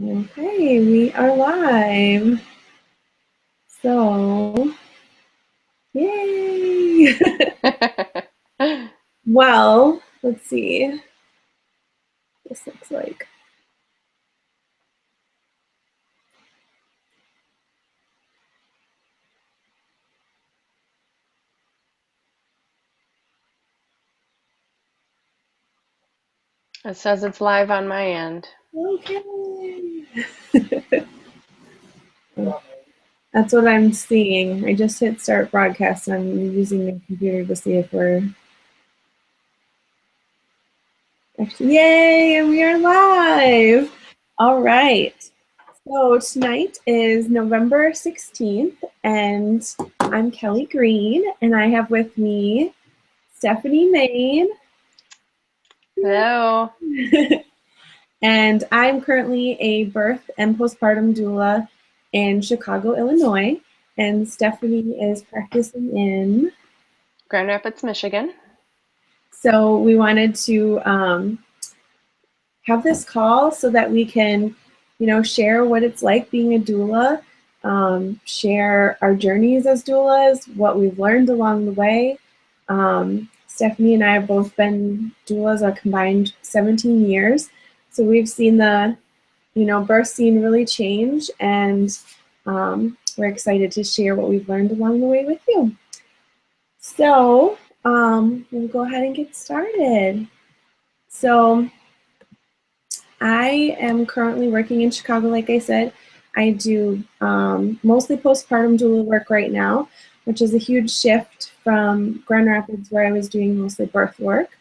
Okay, we are live. So, yay! Well, let's see. This looks like. It says it's live on my end. Okay. That's what I'm seeing. I just hit start broadcast and I'm using the computer to see if we're actually, yay, we are live. All right. So tonight is November 16th and I'm Kellie Greene and I have with me Stephanie Mayne. Hello. And I'm currently a birth and postpartum doula in Chicago, Illinois. And Stephanie is practicing in. Grand Rapids, Michigan. So we wanted to have this call so that we can, share what it's like being a doula, share our journeys as doulas, what we've learned along the way. Stephanie and I have both been doulas a combined 17 years. So we've seen the, birth scene really change, and we're excited to share what we've learned along the way with you. So we'll go ahead and get started. So I am currently working in Chicago, like I said. I do mostly postpartum doula work right now, which is a huge shift from Grand Rapids, where I was doing mostly birth work.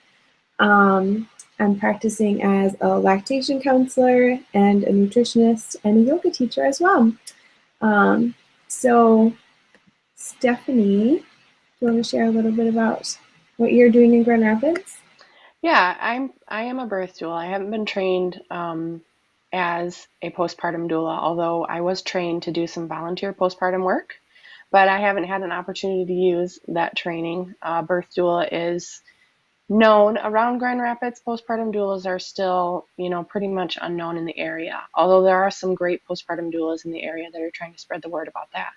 I'm practicing as a lactation counselor and a nutritionist and a yoga teacher as well. So, Stephanie, do you want to share a little bit about what you're doing in Grand Rapids? Yeah, I am a birth doula. I haven't been trained as a postpartum doula, although I was trained to do some volunteer postpartum work, but I haven't had an opportunity to use that training. Birth doula is known around Grand Rapids. Postpartum doulas are still, pretty much unknown in the area, although there are some great postpartum doulas in the area that are trying to spread the word about that.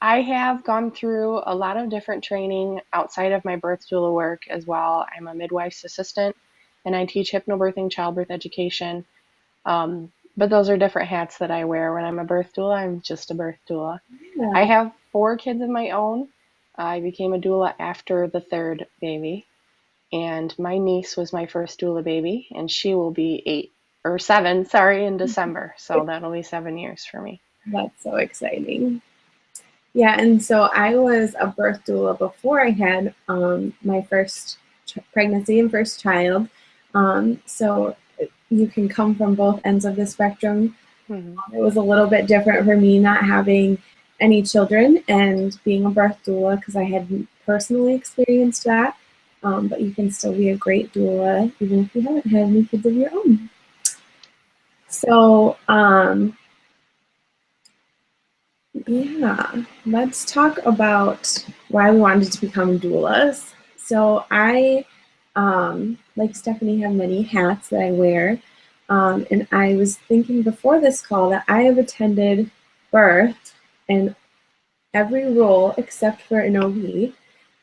I have gone through a lot of different training outside of my birth doula work as well. I'm a midwife's assistant and I teach hypnobirthing, childbirth education. But those are different hats that I wear. When I'm a birth doula, I'm just a birth doula. I Yeah. have 4 kids of my own. I became a doula after the 3rd baby, and my niece was my first doula baby, and she will be 7, sorry, in December. So that'll be 7 years for me. That's so exciting. Yeah, and so I was a birth doula before I had my first pregnancy and first child. So you can come from both ends of the spectrum. Hmm. It was a little bit different for me not having any children and being a birth doula because I hadn't personally experienced that. But you can still be a great doula even if you haven't had any kids of your own. So, yeah, let's talk about why we wanted to become doulas. So I, like Stephanie, have many hats that I wear. And I was thinking before this call that I have attended birth in every role except for an OB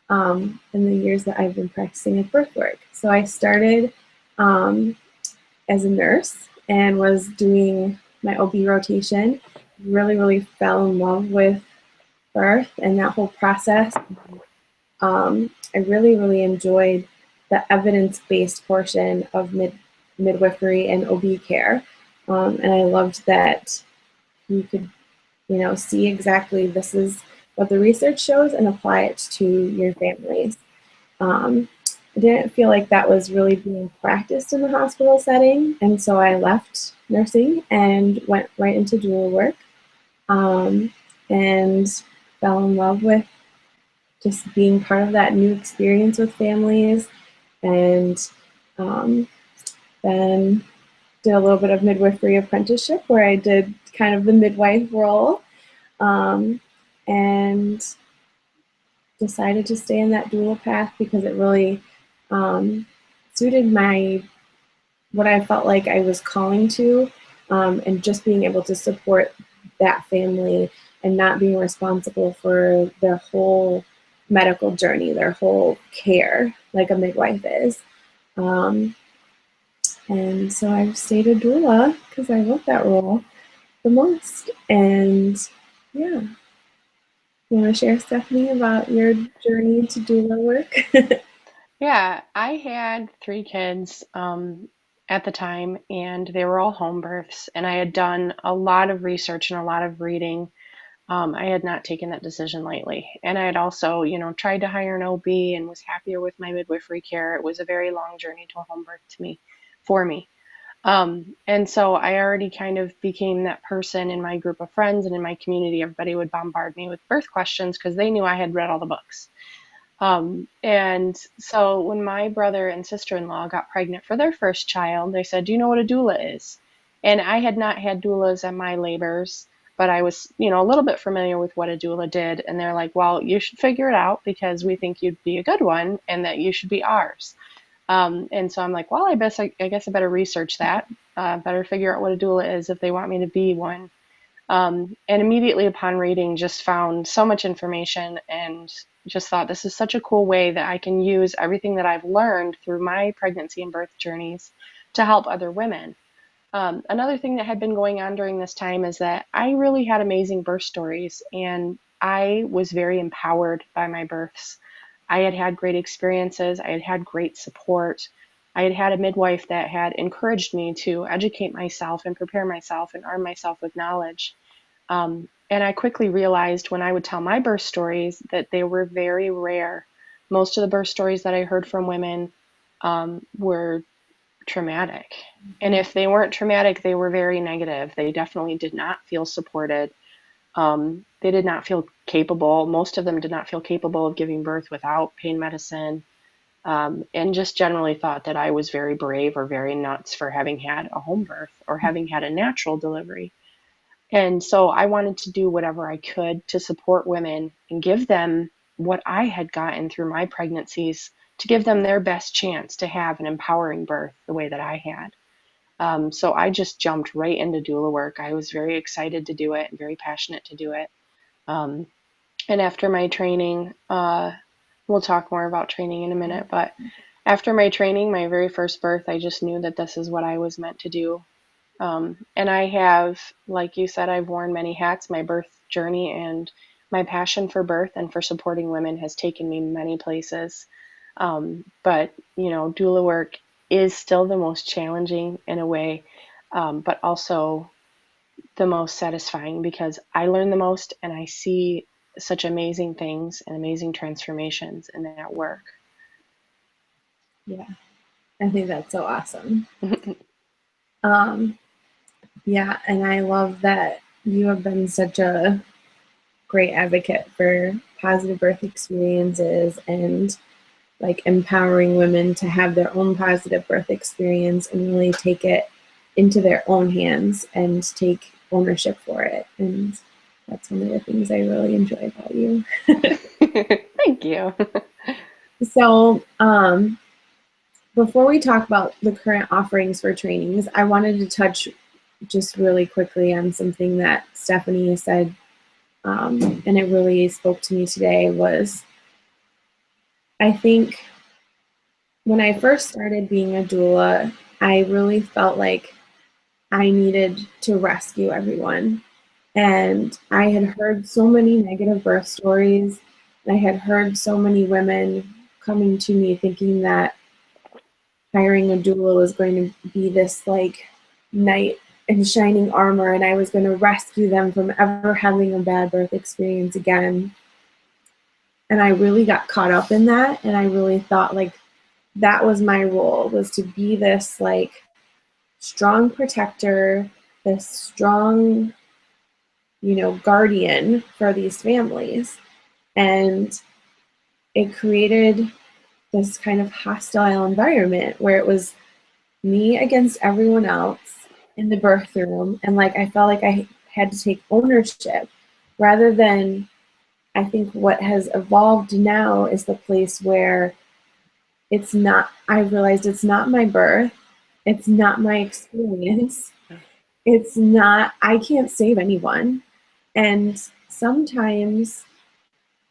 in the years that I've been practicing at birth work. So I started as a nurse and was doing my OB rotation. Really fell in love with birth and that whole process. I really enjoyed the evidence-based portion of midwifery and OB care. And I loved that you could, see exactly this is what the research shows and apply it to your families. I didn't feel like that was really being practiced in the hospital setting, and so I left nursing and went right into doula work, and fell in love with just being part of that new experience with families, and then did a little bit of midwifery apprenticeship where I did kind of the midwife role, and decided to stay in that doula path because it really suited what I felt like I was calling to. and just being able to support that family and not being responsible for their whole medical journey, their whole care, like a midwife is. Um, and so I've stayed a doula because I love that role the most. And yeah, you want to share, Stephanie, about your journey to doula work? Yeah, I had three kids at the time, and they were all home births. And I had done a lot of research and a lot of reading. I had not taken that decision lightly. And I had also, tried to hire an OB and was happier with my midwifery care. It was a very long journey to a home birth for me. And so I already kind of became that person in my group of friends and in my community. Everybody would bombard me with birth questions because they knew I had read all the books. And so when my brother and sister-in-law got pregnant for their first child, they said, "Do you know what a doula is?" And I had not had doulas at my labors, but I was, a little bit familiar with what a doula did. And they're like, "Well, you should figure it out because we think you'd be a good one and that you should be ours." And so I'm like, well, I guess I better research that. Better figure out what a doula is if they want me to be one. And immediately upon reading, just found so much information and just thought this is such a cool way that I can use everything that I've learned through my pregnancy and birth journeys to help other women. Another thing that had been going on during this time is that I really had amazing birth stories and I was very empowered by my births. I had had great experiences. I had had great support. I had had a midwife that had encouraged me to educate myself and prepare myself and arm myself with knowledge. And I quickly realized when I would tell my birth stories that they were very rare. Most of the birth stories that I heard from women were traumatic. And if they weren't traumatic, they were very negative. They definitely did not feel supported. They did not feel capable. Most of them did not feel capable of giving birth without pain medicine, and just generally thought that I was very brave or very nuts for having had a home birth or having had a natural delivery. And so I wanted to do whatever I could to support women and give them what I had gotten through my pregnancies to give them their best chance to have an empowering birth the way that I had. So I just jumped right into doula work. I was very excited to do it and very passionate to do it. Um, and after my training, we'll talk more about training in a minute, but after my training, my very first birth, I just knew that this is what I was meant to do. And I have, like you said, I've worn many hats. My birth journey and my passion for birth and for supporting women has taken me many places. But, doula work is still the most challenging in a way, but also the most satisfying because I learn the most and I see such amazing things and amazing transformations in that work. Yeah, I think that's so awesome. Um, yeah, and I love that you have been such a great advocate for positive birth experiences and like empowering women to have their own positive birth experience and really take it into their own hands and take ownership for it. And that's one of the things I really enjoy about you. Thank you. So, before we talk about the current offerings for trainings, I wanted to touch just really quickly on something that Stephanie said, and it really spoke to me today, was I think when I first started being a doula, I really felt like I needed to rescue everyone. And I had heard so many negative birth stories. I had heard so many women coming to me thinking that hiring a doula was going to be this like knight in shining armor and I was going to rescue them from ever having a bad birth experience again. And I really got caught up in that and I really thought like that was my role, was to be this like strong protector, this strong, guardian for these families. And it created this kind of hostile environment where it was me against everyone else in the birth room. And like I felt like I had to take ownership rather than, I think what has evolved now is the place where it's not, I realized it's not my birth, it's not my experience. it's not, I can't save anyone. And sometimes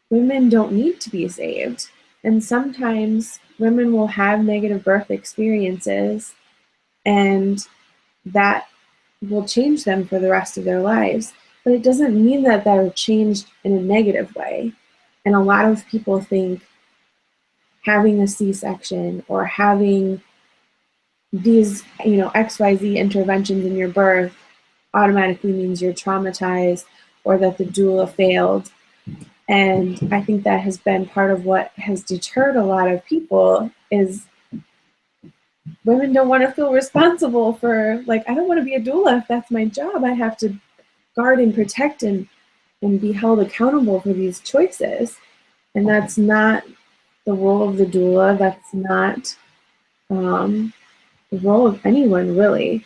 women don't need to be saved. And sometimes women will have negative birth experiences, and that will change them for the rest of their lives. But it doesn't mean that they're changed in a negative way. And a lot of people think having a C-section or having these, XYZ interventions in your birth automatically means you're traumatized or that the doula failed. And I think that has been part of what has deterred a lot of people is women don't want to feel responsible for, like, I don't want to be a doula if that's my job. I have to guard and protect and be held accountable for these choices. And that's not the role of the doula. That's not the role of anyone, really.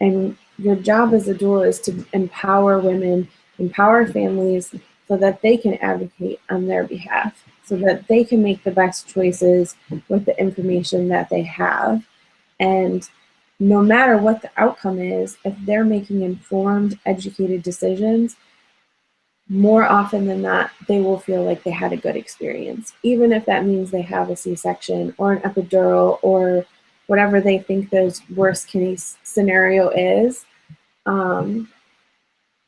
And your job as a doula is to empower women, empower families so that they can advocate on their behalf, so that they can make the best choices with the information that they have. And no matter what the outcome is, if they're making informed, educated decisions, more often than not, they will feel like they had a good experience, even if that means they have a C-section or an epidural or whatever they think the worst case scenario is. Um,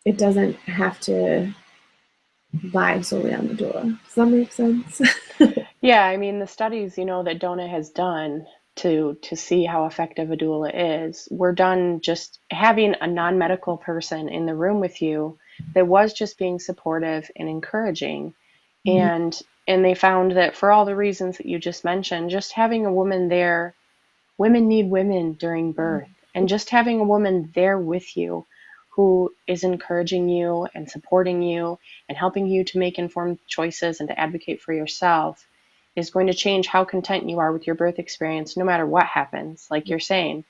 it doesn't have to lie solely on the doula. Does that make sense? Yeah, I mean, the studies, that Donna has done to see how effective a doula is, were done just having a non-medical person in the room with you that was just being supportive and encouraging. And and they found that for all the reasons that you just mentioned, just having a woman there, women need women during birth, and just having a woman there with you who is encouraging you and supporting you and helping you to make informed choices and to advocate for yourself is going to change how content you are with your birth experience no matter what happens. Like you're saying,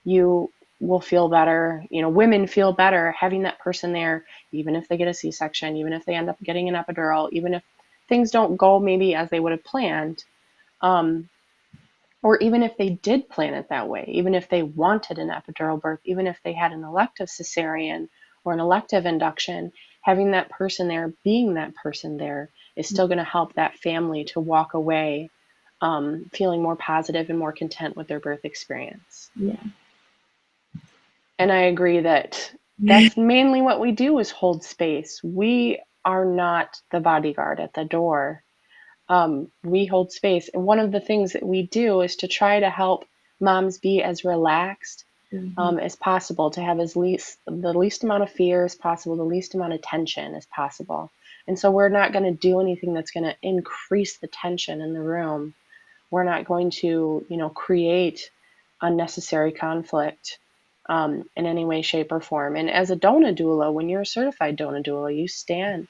you will feel better. Women feel better having that person there, even if they get a C-section, even if they end up getting an epidural, even if things don't go maybe as they would have planned. Or even if they did plan it that way, even if they wanted an epidural birth, even if they had an elective cesarean or an elective induction, having that person there, being that person there, is still going to help that family to walk away feeling more positive and more content with their birth experience. Yeah. And I agree that that's mainly what we do is hold space. We are not the bodyguard at the door. We hold space. And one of the things that we do is to try to help moms be as relaxed as possible, to have the least amount of fear as possible, the least amount of tension as possible. And so we're not going to do anything that's going to increase the tension in the room. We're not going to, create unnecessary conflict in any way, shape, or form. And as a Dona doula, when you're a certified Dona doula, you sign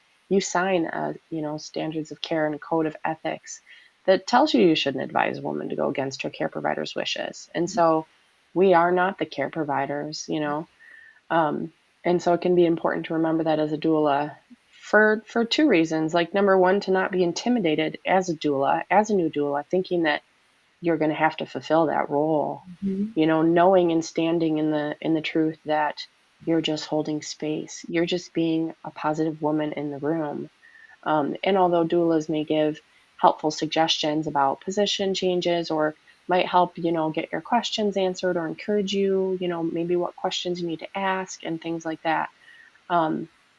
standards of care and a code of ethics that tells you shouldn't advise a woman to go against her care provider's wishes. And so we are not the care providers. And so it can be important to remember that as a doula for two reasons. Like, number one, to not be intimidated as a doula, as a new doula, thinking that you're going to have to fulfill that role, knowing and standing in the truth that you're just holding space. You're just being a positive woman in the room. And although doulas may give helpful suggestions about position changes or might help, get your questions answered or encourage you, maybe what questions you need to ask and things like that.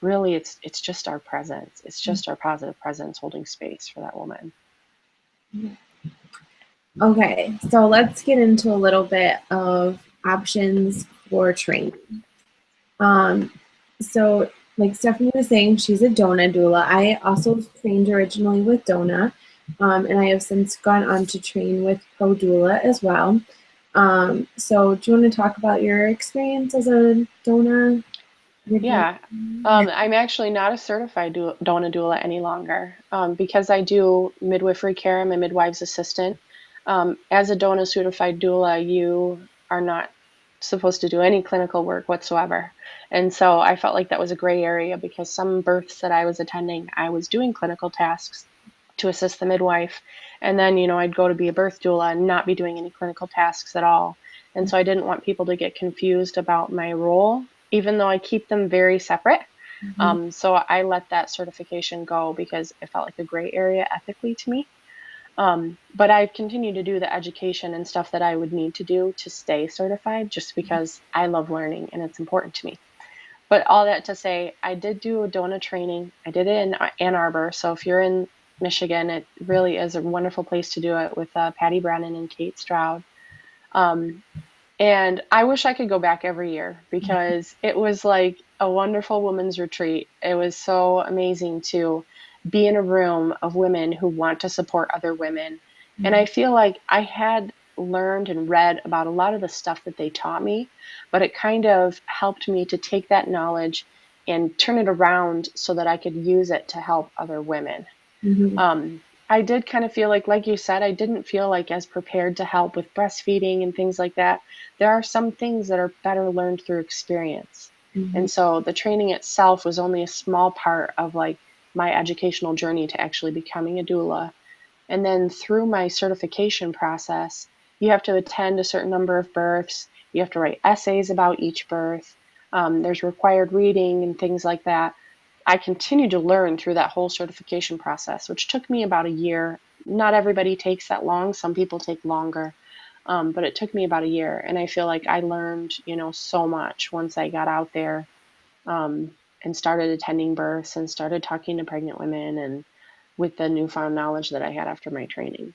Really, it's just our presence. It's just our positive presence holding space for that woman. Okay, so let's get into a little bit of options for training. So like Stephanie was saying, she's a Dona doula. I also trained originally with Dona, and I have since gone on to train with Pro Doula as well. So do you want to talk about your experience as a Dona? Yeah, I'm actually not a certified Dona doula any longer because I do midwifery care. I'm a midwife's assistant. As a Dona certified doula, you are not supposed to do any clinical work whatsoever. And so I felt like that was a gray area because some births that I was attending, I was doing clinical tasks to assist the midwife. And then, I'd go to be a birth doula and not be doing any clinical tasks at all. And so I didn't want people to get confused about my role even though I keep them very separate. Mhm. So I let that certification go because it felt like a gray area ethically to me. But I've continued to do the education and stuff that I would need to do to stay certified just because I love learning and it's important to me. But all that to say, I did do a DONA training. I did it in Ann Arbor. So if you're in Michigan, it really is a wonderful place to do it with Patty Brennan and Kate Stroud. Um, and I wish I could go back every year because it was like a wonderful women's retreat. It was so amazing to be in a room of women who want to support other women. And I feel like I had learned and read about a lot of the stuff that they taught me, but it kind of helped me to take that knowledge and turn it around so that I could use it to help other women. Mhm. I did kind of feel like you said, I didn't feel like as prepared to help with breastfeeding and things like that. There are some things that are better learned through experience. Mhm. And so the training itself was only a small part of like my educational journey to actually becoming a doula. And then through my certification process, you have to attend a certain number of births. You have to write essays about each birth. There's required reading and things like that. I continued to learn through that whole certification process, which took me about a year. Not everybody takes that long. Some people take longer. But it took me about a year. And I feel like I learned, so much once I got out there and started attending births and started talking to pregnant women and with the newfound knowledge that I had after my training.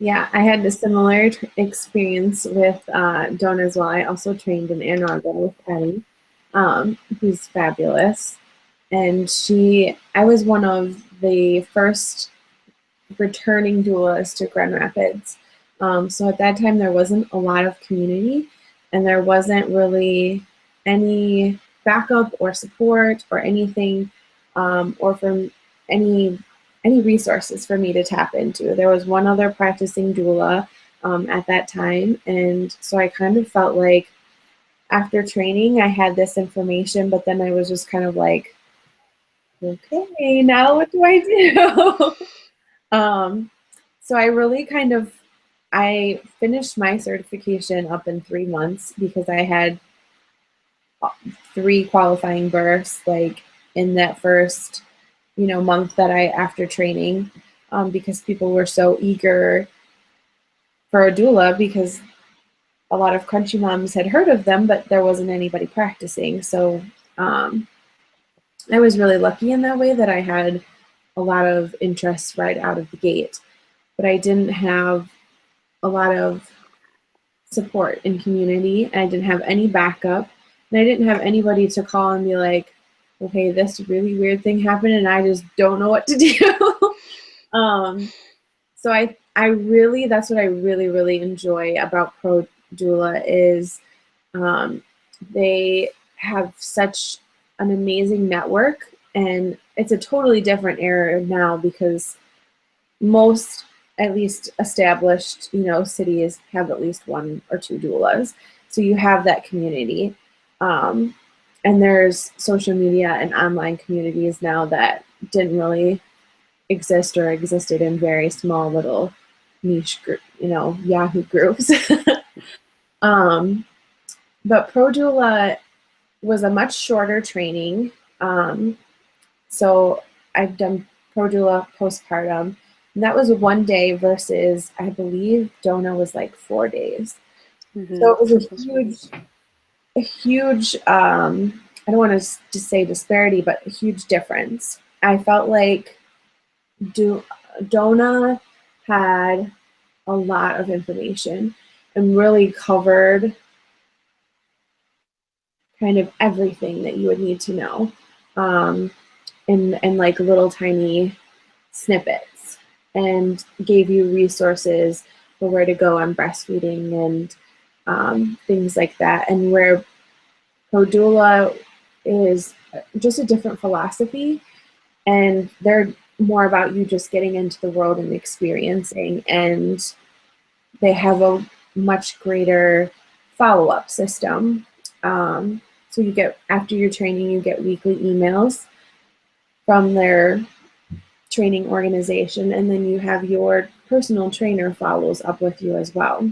Yeah, I had a similar experience with Dawn as well. I also trained in Ann Arbor with Kellie, who's fabulous. And I was one of the first returning doulas to Grand Rapids. So at that time, there wasn't a lot of community, and there wasn't really any backup or support or anything, or from any any resources for me to tap into. There was one other practicing doula at that time, and so I kind of felt like after training, I had this information, but then I was just kind of like, okay, now what do I do? Um, so I really I finished my certification up in 3 months because I had three qualifying births like in that first, month that I after training, because people were so eager for a doula because a lot of country moms had heard of them, but there wasn't anybody practicing. So um, I was really lucky in that way that I had a lot of interest right out of the gate, but I didn't have a lot of support in community, and I didn't have any backup, and I didn't have anybody to call and be like, okay, this really weird thing happened and I just don't know what to do. So I really, that's what I really, really enjoy about Pro Doula is um, they have such an amazing network, and it's a totally different era now because most, at least established, cities have at least one or two doulas. So you have that community. Um, and there's social media and online communities now that didn't really exist or existed in very small little niche group, Yahoo groups. um, but Pro Doula was a much shorter training. So I've done Pro Doula postpartum, and that was 1 day versus I believe Dona was like 4 days. So it was For postpartum. a huge. I don't want to just say disparity, but a huge difference. I felt like Dona had a lot of information and really covered kind of everything that you would need to know, um, in like little tiny snippets, and gave you resources for where to go on breastfeeding and things like that. And where Podula is just a different philosophy, and they're more about you just getting into the world and experiencing, and they have a much greater follow-up system. So you get, after your training, you get weekly emails from their training organization, and then you have your personal trainer follows up with you as well.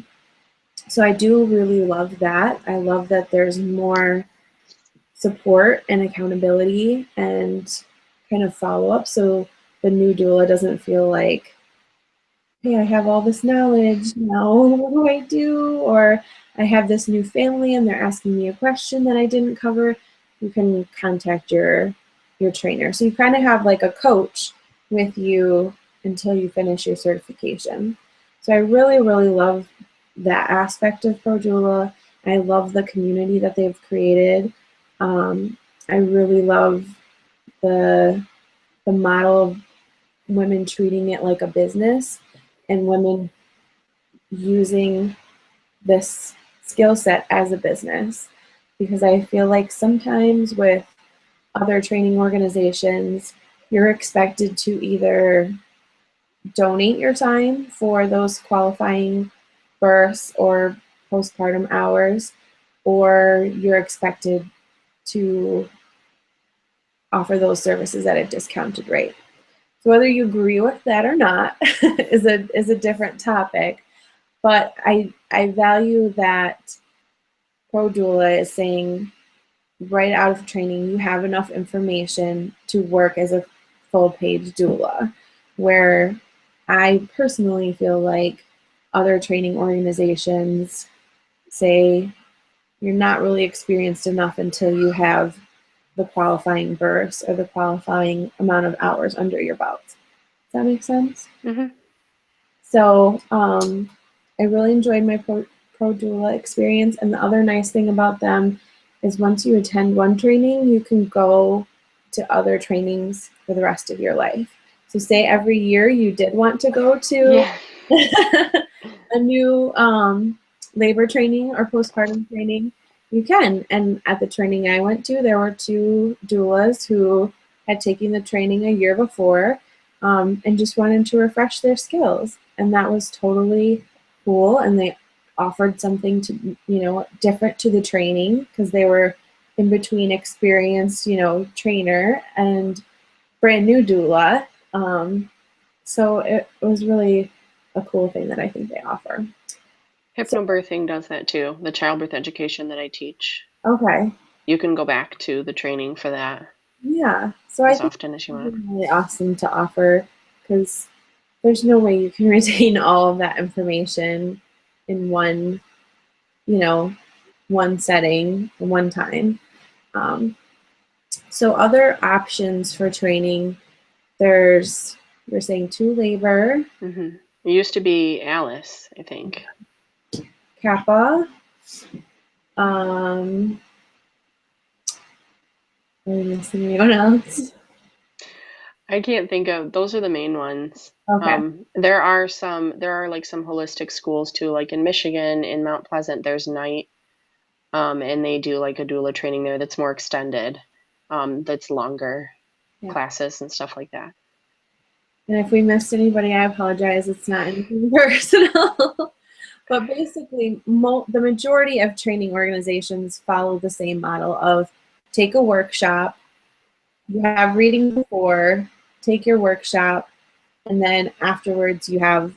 So I do really love that. I love that there's more support and accountability and kind of follow up. So the new doula doesn't feel like, hey, I have all this knowledge. Now what do I do? Or I have this new family and they're asking me a question that I didn't cover. You can contact your trainer. So you kind of have like a coach with you until you finish your certification. So I really, really love that aspect of Pro Doula. I love the community that they've created. I really love the model of women treating it like a business and women using this skill set as a business, because I feel like sometimes with other training organizations, you're expected to either donate your time for those qualifying births or postpartum hours, or you're expected to offer those services at a discounted rate. So whether you agree with that or not is a different topic. But I value that Pro Doula is saying right out of training, you have enough information to work as a full page doula, where I personally feel like other training organizations say you're not really experienced enough until you have the qualifying births or the qualifying amount of hours under your belt. Does that make sense? Mm-hmm. So I really enjoyed my Pro Doula experience. And the other nice thing about them is once you attend one training, you can go to other trainings for the rest of your life. So say every year you did want to go to Yeah. a new labor training or postpartum training, you can. And at the training I went to, there were two doulas who had taken the training a year before and just wanted to refresh their skills. And that was totally cool. And they offered something to, different to the training, because they were in between experienced, trainer and brand new doula. So it was really a cool thing that I think they offer. So, Hypnobirthing does that too. The childbirth education that I teach. okay. You can go back to the training for that Yeah. So I as think often as you it's want. really awesome to offer, because there's no way you can retain all of that information in one, you know, one setting, one time. Um, so other options for training, there's, you're saying two labor, Mm-hmm. It used to be Alice, I think. Kappa, um, are we missing anyone else? I can't think of, those are the main ones. Okay. There are like some holistic schools too, like in Michigan, in Mount Pleasant, there's Night, and they do like a doula training there that's more extended, that's longer Yeah. classes and stuff like that. And if we missed anybody, I apologize. It's not anything personal. But basically, the majority of training organizations follow the same model of take a workshop, you have reading before, take your workshop, and then afterwards you have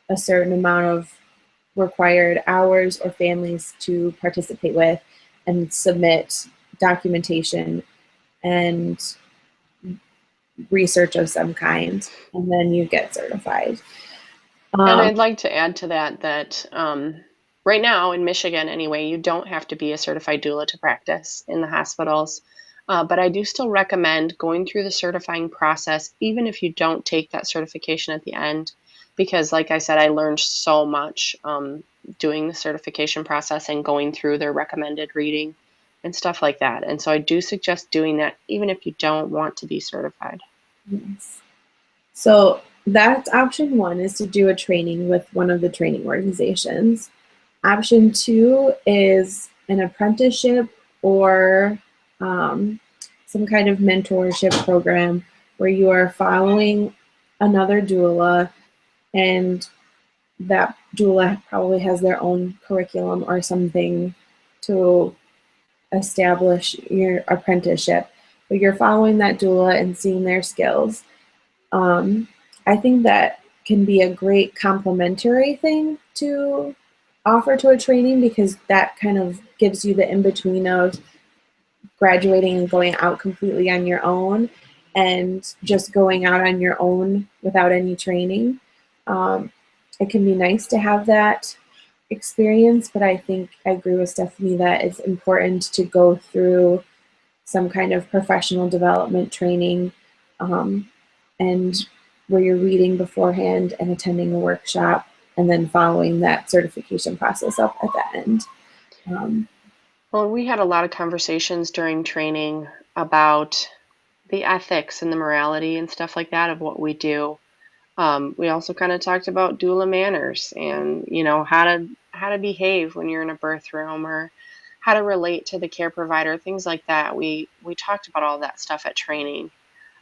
a certain amount of required hours or families to participate with and submit documentation and research of some kind, and then you get certified. And Um, I'd like to add to that right now in Michigan, anyway, you don't have to be a certified doula to practice in the hospitals. But I do still recommend going through the certifying process, even if you don't take that certification at the end, because, like I said, I learned so much doing the certification process and going through their recommended reading and stuff like that. And so I do suggest doing that, even if you don't want to be certified. yes. So that's option one, is to do a training with one of the training organizations. Option two is an apprenticeship or some kind of mentorship program where you are following another doula, and that doula probably has their own curriculum or something to establish your apprenticeship. But you're following that doula and seeing their skills. I think that can be a great complementary thing to offer to a training because that kind of gives you the in-between of graduating and going out completely on your own and just going out on your own without any training. Um, it can be nice to have that experience, but I think I agree with Stephanie that it's important to go through some kind of professional development training, and where you're reading beforehand and attending a workshop and then following that certification process up at the end. Um, Well, we had a lot of conversations during training about the ethics and the morality and stuff like that of what we do. We also kind of talked about doula manners and how to behave when you're in a birth room or how to relate to the care provider, things like that. We talked about all that stuff at training.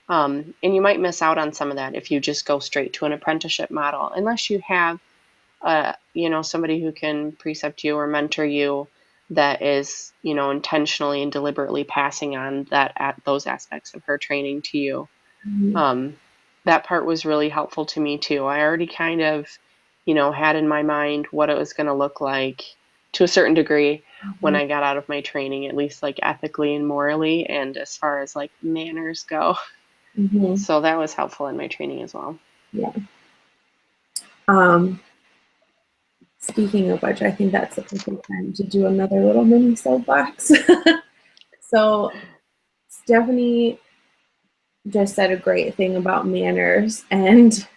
And you might miss out on some of that if you just go straight to an apprenticeship model, unless you have somebody who can precept you or mentor you that is, intentionally and deliberately passing on those aspects of her training to you. Um, that part was really helpful to me too. I already kind of, had in my mind what it was going to look like to a certain degree when I got out of my training, at least like ethically and morally, and as far as like manners go. mm-hmm. So that was helpful in my training as well. Yeah. Speaking of which, I think that's the perfect time to do another little mini soapbox. So Stephanie just said a great thing about manners, and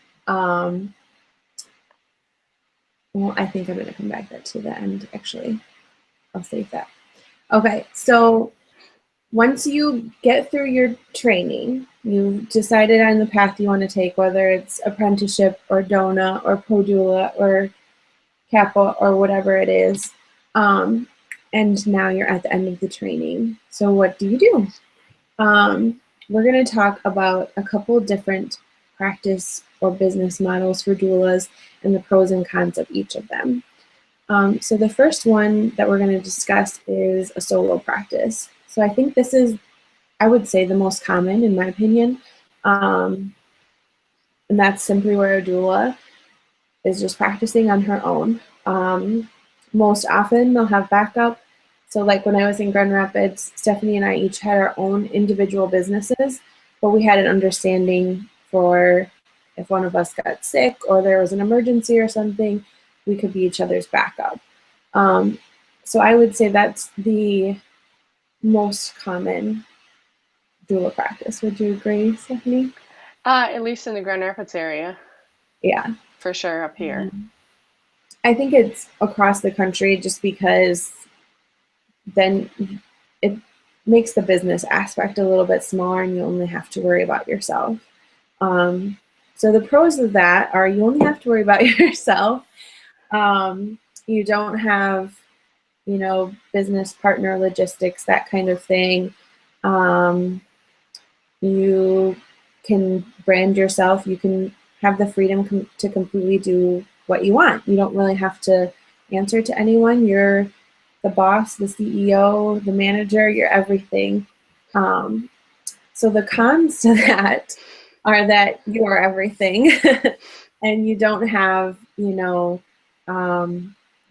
well, I think I'm going to come back to the end, actually. I'll save that. Okay, so once you get through your training, you've decided on the path you want to take, whether it's apprenticeship or DONA or PODULA or CAPA or whatever it is, and now you're at the end of the training. So what do you do? We're going to talk about a couple different practice or business models for doulas and the pros and cons of each of them. So the first one that we're going to discuss is a solo practice. So I think this is, I would say, the most common in my opinion. And that's simply where a doula is just practicing on her own. Most often they'll have backup. So like when I was in Grand Rapids, Stephanie and I each had our own individual businesses, but we had an understanding for if one of us got sick or there was an emergency or something, we could be each other's backup. So I would say that's the most common doula practice. Would you agree, Stephanie? At least in the Grand Rapids area, Yeah. for sure. Up here. I think it's across the country just because then it makes the business aspect a little bit smaller and you only have to worry about yourself. So the pros of that are you only have to worry about yourself. You don't have, business partner logistics, that kind of thing. You can brand yourself. You can have the freedom to completely do what you want. You don't really have to answer to anyone. You're the boss, the CEO, the manager, you're everything. So the cons to that are that you are everything and you don't have,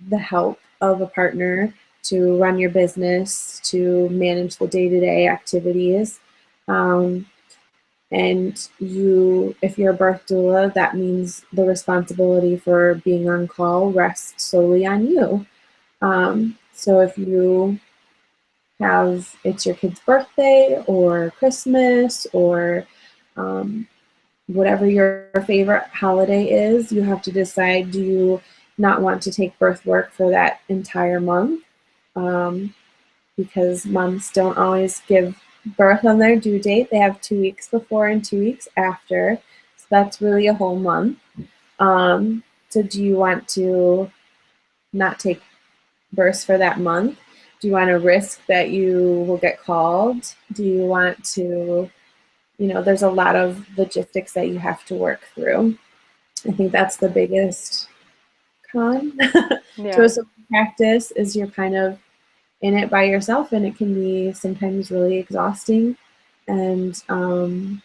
the help of a partner to run your business, to manage the day-to-day activities. And if you're a birth doula, that means the responsibility for being on call rests solely on you. So if it's your kid's birthday or Christmas or whatever your favorite holiday is, you have to decide, do you not want to take birth work for that entire month? Because moms don't always give birth on their due date. They have 2 weeks before and 2 weeks after. So that's really a whole month. So do you want to not take births for that month? Do you want to risk that you will get called? Do you want to, there's a lot of logistics that you have to work through. I think that's the biggest con to a solo practice is you're kind of in it by yourself, and it can be sometimes really exhausting and can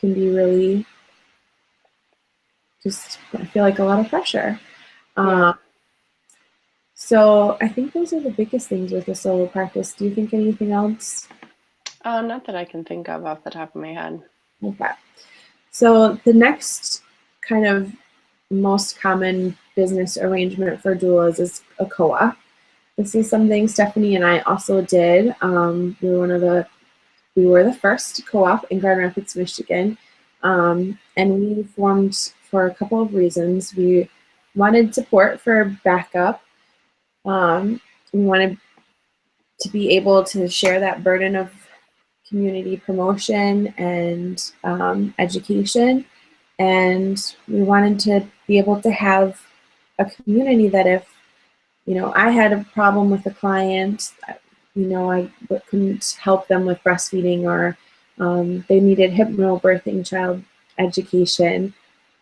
be really just, I feel like, a lot of pressure. So I think those are the biggest things with the solo practice. Do you think anything else? Not that I can think of off the top of my head. Okay. So the next kind of most common business arrangement for doulas is a co-op. This is something Stephanie and I also did. We were the first co-op in Grand Rapids, Michigan, and we formed for a couple of reasons. We wanted support for backup. We wanted to be able to share that burden of community promotion and education. And we wanted to be able to have a community that if, I had a problem with a client, I couldn't help them with breastfeeding, or they needed hypnobirthing child education,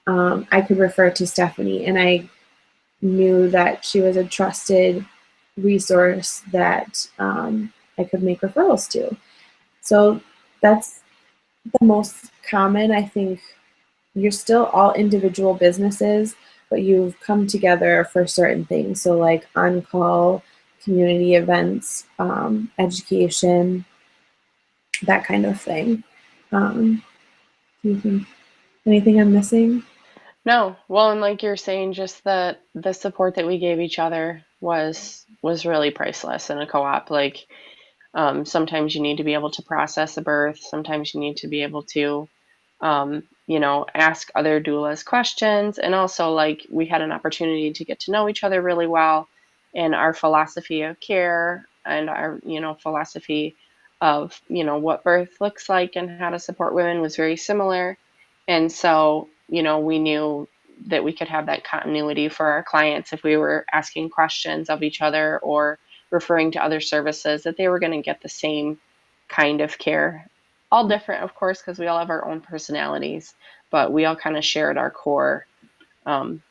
I could refer to Stephanie, and I knew that she was a trusted resource that I could make referrals to. So that's the most common. I think you're still all individual businesses, but you've come together for certain things. So like on-call, community events, education, that kind of thing. Do you think anything I'm missing? No, well, and like you're saying, just the support that we gave each other was really priceless in a co-op. Like, sometimes you need to be able to process a birth. Sometimes you need to be able to, ask other doulas questions. And also, like, we had an opportunity to get to know each other really well, and our philosophy of care and our, philosophy of, what birth looks like and how to support women was very similar. And so, we knew that we could have that continuity for our clients if we were asking questions of each other or referring to other services, that they were going to get the same kind of care. All different, of course, because we all have our own personalities, but we all kind of shared our core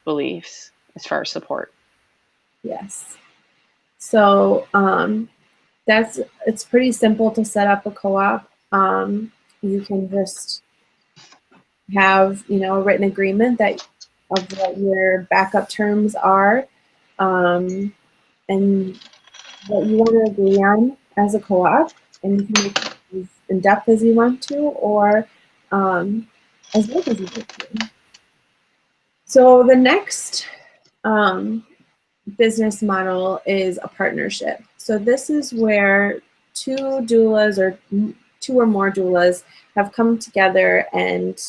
beliefs as far as support. Yes. So it's pretty simple to set up a co-op. You can just have a written agreement that of what your backup terms are, and what you want to agree on as a co-op, and you can make it as in depth as you want to, or as little as you want to. So the next business model is a partnership. So this is where two doulas or two or more doulas have come together and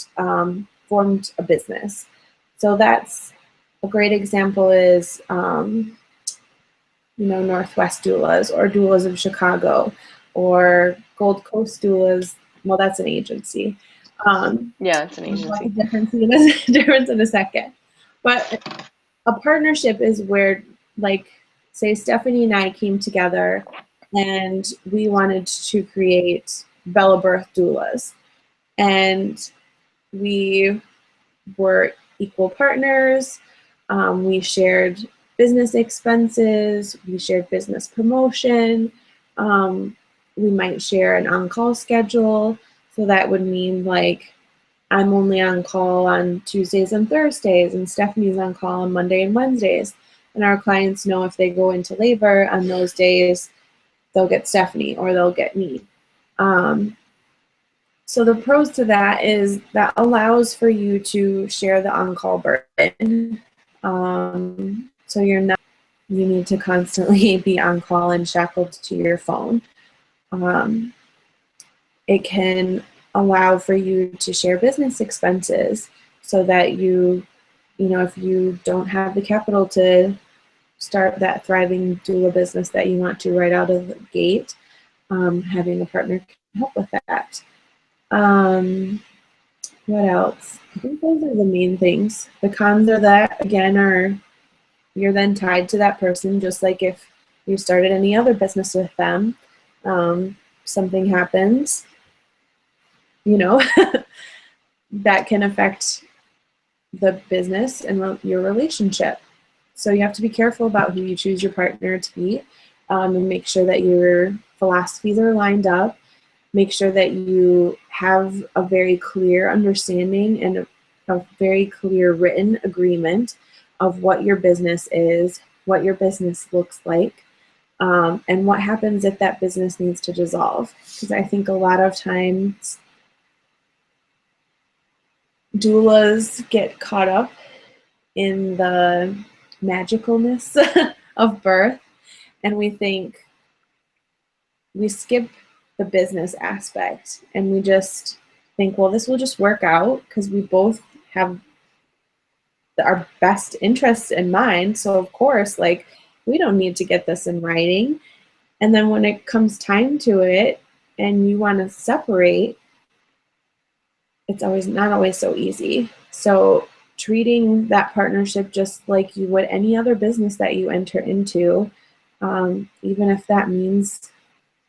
formed a business. So that's a great example is Northwest Doulas or Doulas of Chicago or Gold Coast Doulas. Well, that's an agency. Yeah, it's an What's agency. the difference in a second. But a partnership is where, like, say Stephanie and I came together and we wanted to create Bella Birth Doulas. And we were equal partners. We shared business expenses. We shared business promotion. We might share an on-call schedule. So that would mean like I'm only on call on Tuesdays and Thursdays, and Stephanie's on call on Monday and Wednesdays. And our clients know if they go into labor on those days, they'll get Stephanie or they'll get me. So the pros to that is that allows for you to share the on-call burden. So you need to constantly be on call and shackled to your phone. It can allow for you to share business expenses so that if you don't have the capital to start that thriving doula business that you want to right out of the gate, having a partner can help with that. What else? I think those are the main things. The cons are that, again, you're then tied to that person, just like if you started any other business with them. Something happens, that can affect the business and your relationship. So you have to be careful about who you choose your partner to be, and make sure that your philosophies are lined up. Make sure that you have a very clear understanding and a very clear written agreement of what your business is, what your business looks like, and what happens if that business needs to dissolve. Because I think a lot of times doulas get caught up in the magicalness of birth, and we skip the business aspect, and we just think, well, this will just work out because we both have our best interests in mind. So of course, like, we don't need to get this in writing. And then when it comes time to it and you want to separate, it's always not always so easy. So treating that partnership just like you would any other business that you enter into, even if that means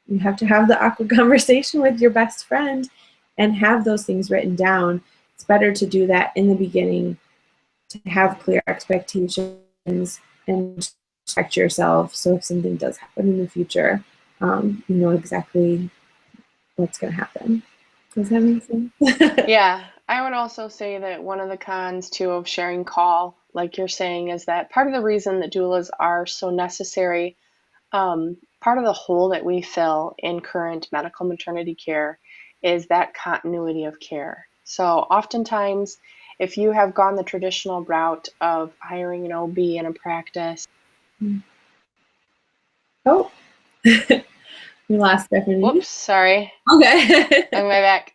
you have to have the awkward conversation with your best friend and have those things written down. It's better to do that in the beginning, to have clear expectations and check yourself. So if something does happen in the future, you know exactly what's going to happen. Does that make sense? Yeah, I would also say that one of the cons too of sharing call, like you're saying, is that part of the reason that doulas are so necessary, part of the hole that we fill in current medical maternity care is that continuity of care. So oftentimes, if you have gone the traditional route of hiring an OB in a practice, Oh, we lost Stephanie. whoops, sorry, Okay. I'm way back.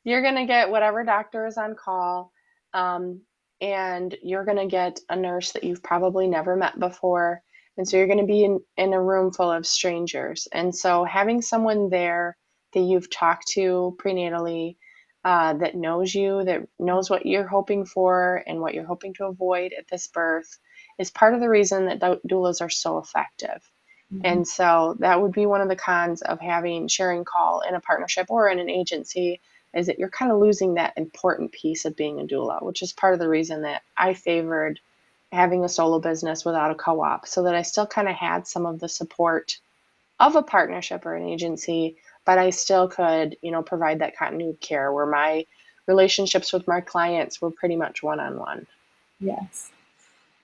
You're gonna get whatever doctor is on call, and you're gonna get a nurse that you've probably never met before. And so you're gonna be in a room full of strangers. And so having someone there that you've talked to prenatally, that knows you, that knows what you're hoping for and what you're hoping to avoid at this birth, is part of the reason that doulas are so effective. And so that would be one of the cons of sharing call in a partnership or in an agency, is that you're kind of losing that important piece of being a doula, which is part of the reason that I favored having a solo business without a co-op, so that I still kind of had some of the support of a partnership or an agency, but I still could, provide that continuity of care where my relationships with my clients were pretty much one-on-one. Yes.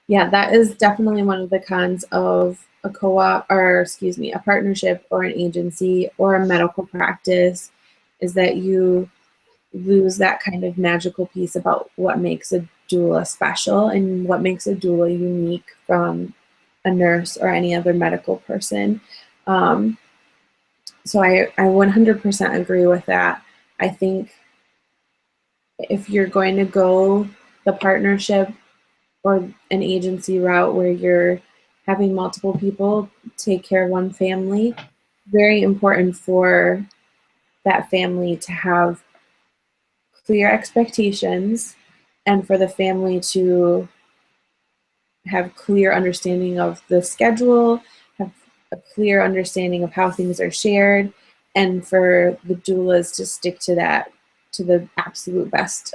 Yeah, that is definitely one of the cons of a co-op, or excuse me, a partnership or an agency or a medical practice, is that you lose that kind of magical piece about what makes a doula special and what makes a doula unique from a nurse or any other medical person. So I 100% agree with that. I think if you're going to go the partnership or an agency route where you're having multiple people take care of one family, very important for that family to have clear expectations and for the family to have clear understanding of the schedule, have a clear understanding of how things are shared, and for the doulas to stick to that to the absolute best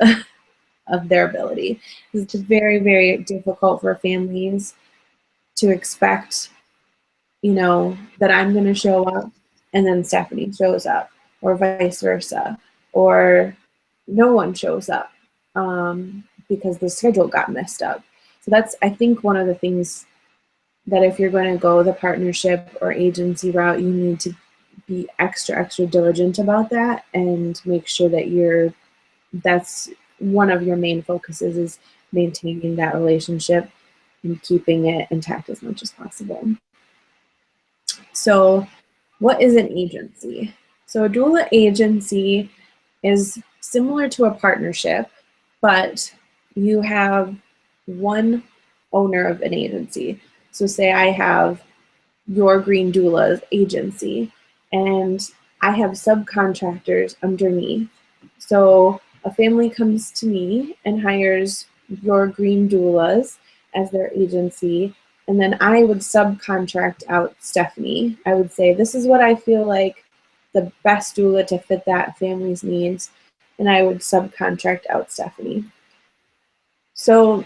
of their ability. It's very, very difficult for families to expect, that I'm going to show up and then Stephanie shows up, or vice versa, or no one shows up because the schedule got messed up. So that's, I think, one of the things that if you're going to go the partnership or agency route, you need to be extra, extra diligent about that and make sure that that's one of your main focuses, is maintaining that relationship and keeping it intact as much as possible. So what is an agency? So a doula agency is similar to a partnership, but you have one owner of an agency. So say I have your Greene Doula agency, and I have subcontractors underneath. So a family comes to me and hires your Greene Doulas as their agency, and then I would subcontract out Stephanie. I would say, this is what I feel like the best doula to fit that family's needs, and I would subcontract out Stephanie. So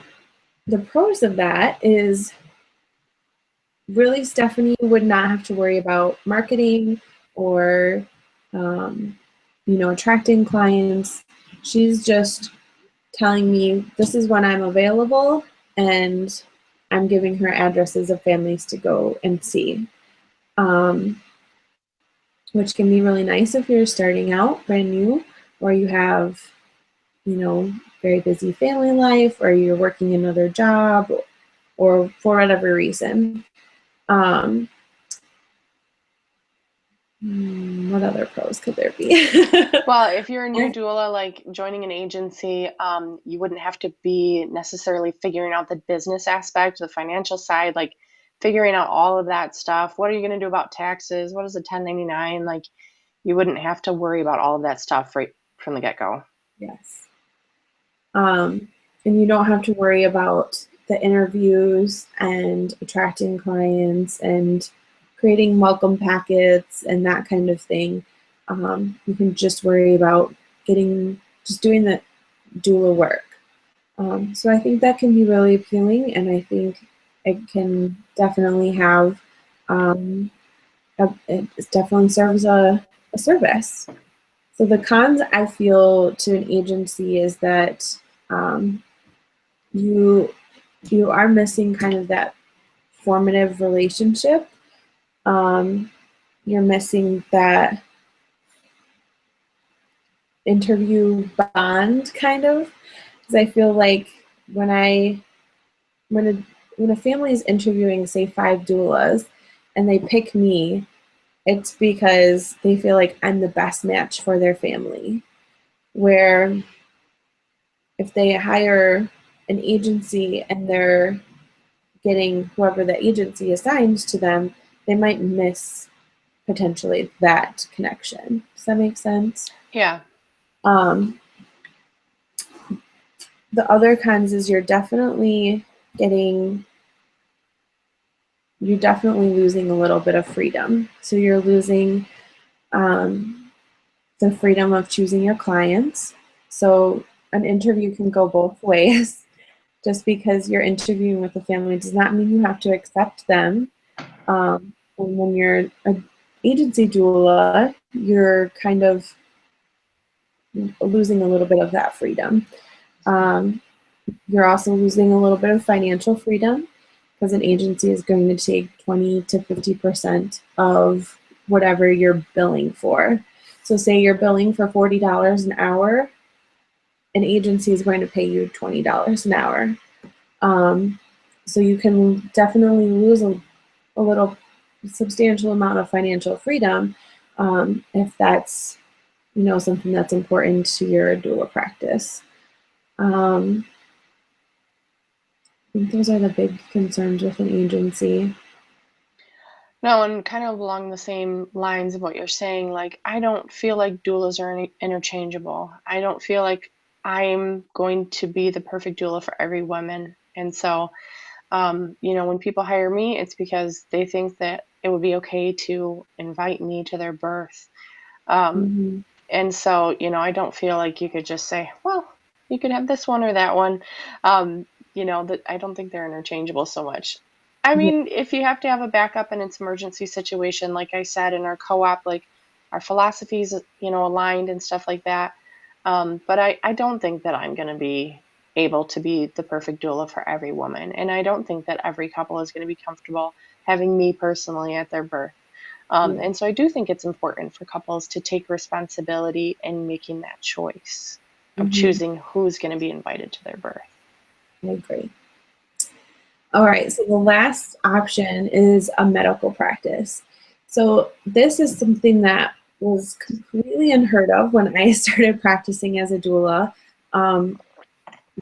the pros of that is really Stephanie would not have to worry about marketing or attracting clients. She's just telling me, this is when I'm available, and I'm giving her addresses of families to go and see, which can be really nice if you're starting out brand new, or you have, you know, very busy family life, or you're working another job, or for whatever reason. What other pros could there be? Well, if you're a new doula, like joining an agency, you wouldn't have to be necessarily figuring out the business aspect, the financial side, like figuring out all of that stuff. What are you going to do about taxes? What is a 1099? Like, you wouldn't have to worry about all of that stuff right from the get-go. Yes. And you don't have to worry about the interviews and attracting clients and creating welcome packets and that kind of thing. You can just worry about just doing the doula work. So I think that can be really appealing, and I think it can definitely have, it definitely serves a service. So the cons I feel to an agency is that you are missing kind of that formative relationship. You're missing that interview bond, kind of, because I feel like when a family is interviewing, say, 5 doulas, and they pick me, it's because they feel like I'm the best match for their family. Where if they hire an agency and they're getting whoever the agency assigns to them, they might miss potentially that connection. Does that make sense? Yeah. The other cons is you're definitely losing a little bit of freedom. So you're losing the freedom of choosing your clients. So an interview can go both ways. Just because you're interviewing with a family does not mean you have to accept them. And when you're an agency doula, you're kind of losing a little bit of that freedom. You're also losing a little bit of financial freedom, because an agency is going to take 20 to 50% of whatever you're billing for. So say you're billing for $40 an hour, an agency is going to pay you $20 an hour. So you can definitely lose a little substantial amount of financial freedom if that's, something that's important to your doula practice. I think those are the big concerns with an agency. No, and kind of along the same lines of what you're saying, like, I don't feel like doulas are interchangeable. I don't feel like I'm going to be the perfect doula for every woman. And so, when people hire me, it's because they think that it would be okay to invite me to their birth. And so, I don't feel like you could just say, well, you could have this one or that one. That I don't think they're interchangeable so much. I mean, if you have to have a backup in its emergency situation, like I said, in our co-op, like our philosophies, aligned and stuff like that. But I don't think that I'm going to be able to be the perfect doula for every woman. And I don't think that every couple is going to be comfortable having me personally at their birth. And so I do think it's important for couples to take responsibility in making that choice of choosing who's going to be invited to their birth. I agree. All right, so the last option is a medical practice. So this is something that was completely unheard of when I started practicing as a doula.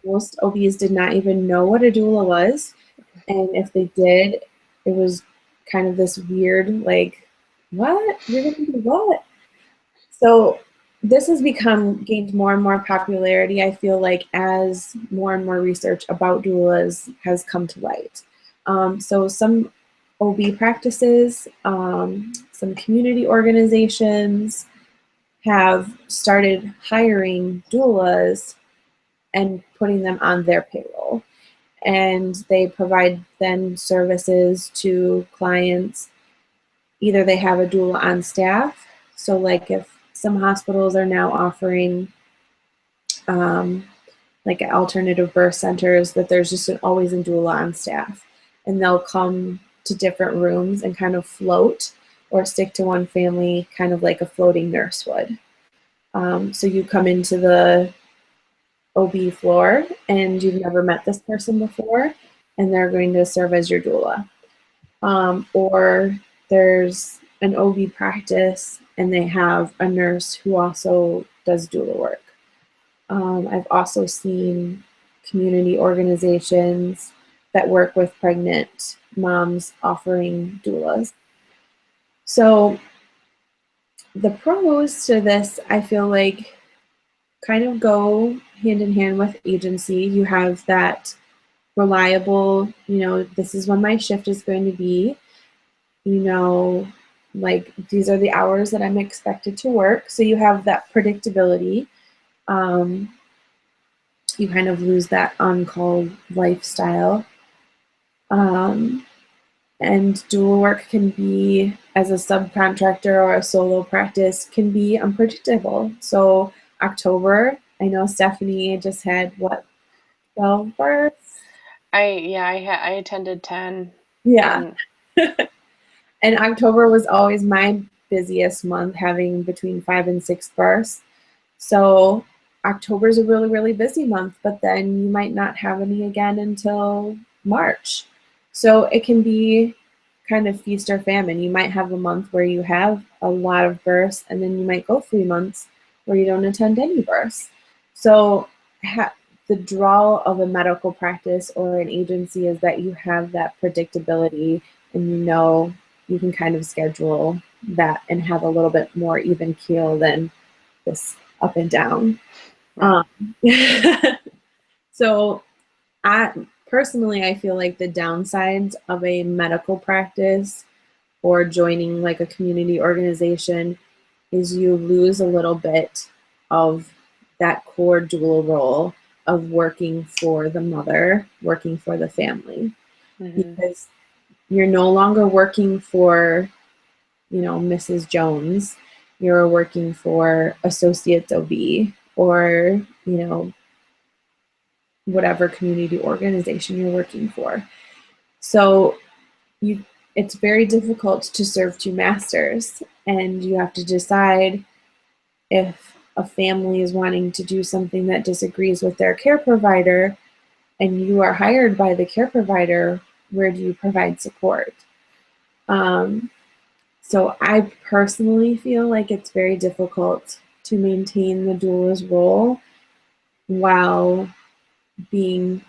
Most OBs did not even know what a doula was. And if they did, it was kind of this weird, like, what? You're going to do what? So this has gained more and more popularity, I feel like, as more and more research about doulas has come to light. So some OB practices, some community organizations have started hiring doulas and putting them on their payroll. And they provide then services to clients. Either they have a doula on staff, so like if some hospitals are now offering like alternative birth centers, that there's just always a doula on staff. and they'll come to different rooms and kind of float or stick to one family, kind of like a floating nurse would. So you come into the OB floor and you've never met this person before, and they're going to serve as your doula. Or there's an OB practice and they have a nurse who also does doula work. I've also seen community organizations that work with pregnant moms offering doulas. So the pros to this, I feel like, kind of go hand in hand with agency. You have that reliable, this is when my shift is going to be, like these are the hours that I'm expected to work. So you have that predictability. You kind of lose that on-call lifestyle. And dual work can be, as a subcontractor or a solo practice, can be unpredictable. So October, I know Stephanie just had, what, 12 births? I attended 10. Yeah. And October was always my busiest month, having between 5 and 6 births. So October is a really, really busy month, but then you might not have any again until March. So it can be kind of feast or famine. You might have a month where you have a lot of births, and then you might go 3 months where you don't attend any births. So the draw of a medical practice or an agency is that you have that predictability, and you can kind of schedule that and have a little bit more even keel than this up and down. Right. So personally, I feel like the downsides of a medical practice or joining like a community organization is you lose a little bit of that core doula role of working for the mother, working for the family. Mm-hmm. Because you're no longer working for, Mrs. Jones. You're working for Associates OB or, whatever community organization you're working for. So it's very difficult to serve two masters, and you have to decide if a family is wanting to do something that disagrees with their care provider and you are hired by the care provider, where do you provide support? So I personally feel like it's very difficult to maintain the doula's role while being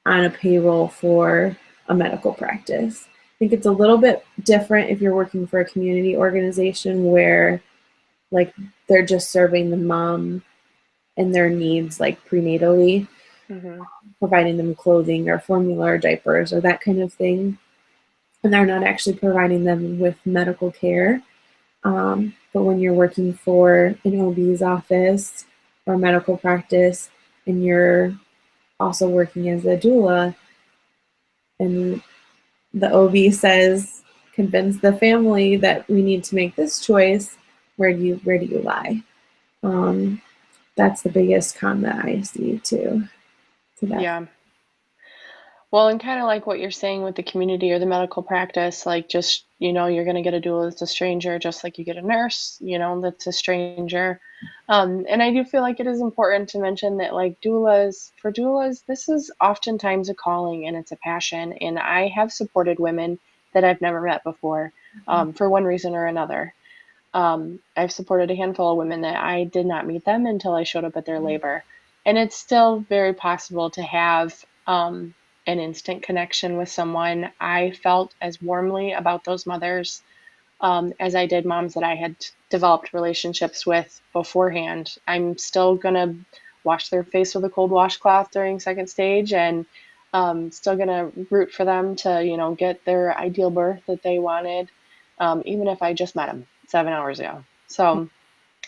on a payroll for a medical practice. I think it's a little bit different if you're working for a community organization where like they're just serving the mom and their needs like prenatally, Mm-hmm. providing them clothing or formula or diapers or that kind of thing. And they're not actually providing them with medical care. But when you're working for an OB's office or medical practice and you're also working as a doula, and the OB says, convince the family that we need to make this choice, where do you lie? That's the biggest con that I see to that. Yeah. Well, and kind of like what you're saying with the community or the medical practice, like just, you're going to get a doula that's a stranger, just like you get a nurse, that's a stranger. And I do feel like it is important to mention that like for doulas, this is oftentimes a calling and it's a passion. And I have supported women that I've never met before, for one reason or another. I've supported a handful of women that I did not meet them until I showed up at their labor. And it's still very possible to have an instant connection with someone. I felt as warmly about those mothers as I did moms that I had developed relationships with beforehand. I'm still going to wash their face with a cold washcloth during second stage, and still going to root for them to, get their ideal birth that they wanted, even if I just met them 7 hours ago. So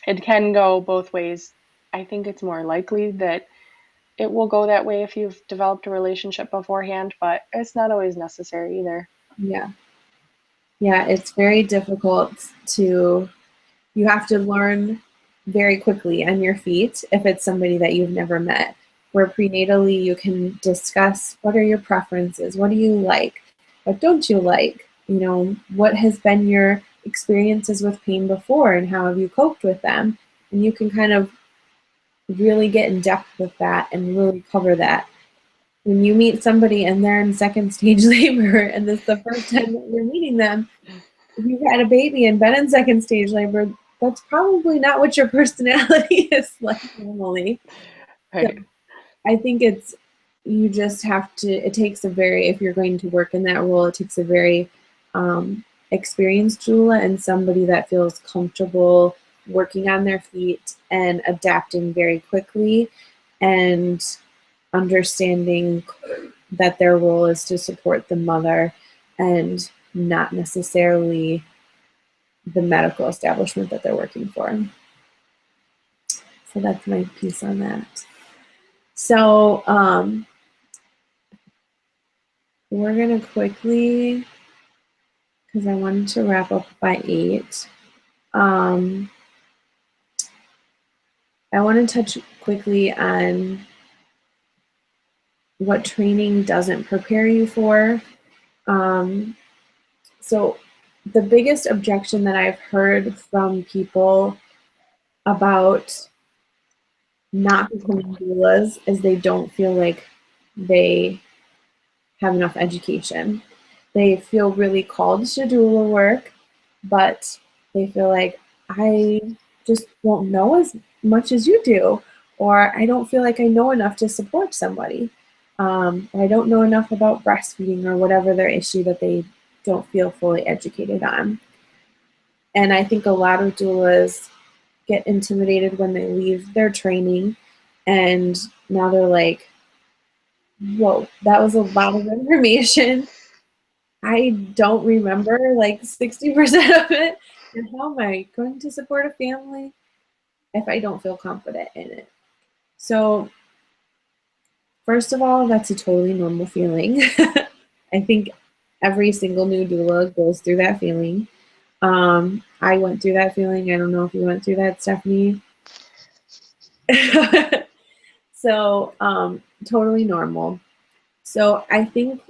it can go both ways. I think it's more likely that it will go that way if you've developed a relationship beforehand, but it's not always necessary either. Yeah. Yeah, it's very difficult you have to learn very quickly on your feet if it's somebody that you've never met, where prenatally you can discuss what are your preferences, what do you like, what don't you like, you know, what has been your experiences with pain before and how have you coped with them. And you can kind of really get in depth with that and really cover that. When you meet somebody and they're in second stage labor and this is the first time that you're meeting them, if you've had a baby and been in second stage labor, that's probably not what your personality is like normally. So Right. I think you just have to, it takes a very, if you're going to work in that role, it takes a very experienced doula and somebody that feels comfortable working on their feet and adapting very quickly and understanding that their role is to support the mother and not necessarily the medical establishment that they're working for. So that's my piece on that. So we're going to quickly, because I wanted to wrap up by 8. I want to touch quickly on what training doesn't prepare you for. So the biggest objection that I've heard from people about not becoming doulas is they don't feel like they have enough education. They feel really called to doula work, but they feel like I just won't know as much as you do, or I don't feel like I know enough to support somebody, or I don't know enough about breastfeeding or whatever their issue that they don't feel fully educated on. And I think a lot of doulas get intimidated when they leave their training, and now they're like, whoa, that was a lot of information. I don't remember like 60% of it. And how am I going to support a family if I don't feel confident in it? So, first of all, that's a totally normal feeling. I think every single new doula goes through that feeling. I went through that feeling. I don't know if you went through that, Stephanie. So, totally normal. So, I think